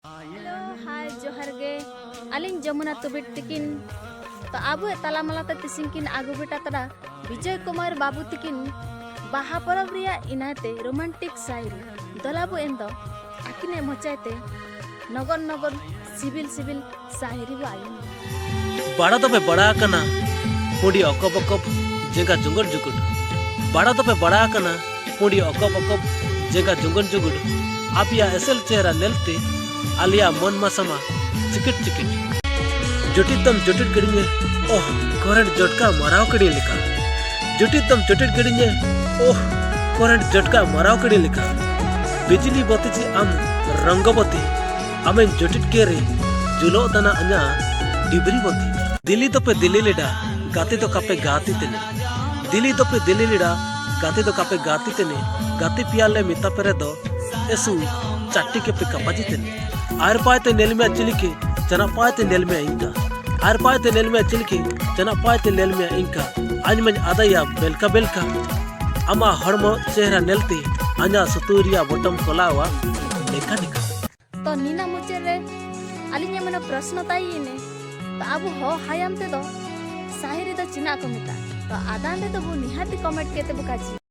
Hello hi जोहर गे अलिंग जमुना तुबिट तिकिन तो आबु ताला मलाते तिसिंकिन आगु बेटा तड़ा विजय कुमार बाबू तिकिन बाहा परब रिया इनाते रोमांटिक साइरी दलाबु एंदो आकिने मचाइते नगर नगर सिविल सिविल साहिरी बु आयु बड़ा तो पे बड़ा कना पुडी अकब अकब जेगा जुंगड़ जुगुड़ बड़ा तो पे बड़ा कना पुडी अकब अकब जेगा जुंगड़ जुगुड़ आपिया एसल चेहरा नेलते आलिया मन मसमा चिकिट चिकिट जुटितम जुटिट गड़िने ओह करंट झटका मराव कड़ी लिखा जुटितम जुटिट गड़िने ओह करंट झटका मराव कड़ी लिखा बिजली बत्ती आम रंगबती आमें जुटिट केरे जुलो तना अन्या डिबरी बती दिल्ली तो पे दिल्ली लेडा गाते तो कापे गाती तेने दिल्ली तो पे दिल्ली लेडा गाते तो कापे गाती तेने गाते पियाले मिता पेरे दो एसु चाटी के पे कपाजी तेने आर पाते नेल में चिलिके जना पाते नेल में इंका आर पाते नेल में चिलिके जना पाते नेल में इंका आज मैं आदाया बेलका बेलका अमा हड़मो चेहरा नेलते अन्या सुतुरिया बटम कोलावा लेखा निका तो नीना मुचे रे अलिंग मन प्रश्न ताईने तो आबु हो हायाम ते दो साहिरी दो चिना को मिता तो आदान दे तो बु निहाती कमेंट केते बुकाची।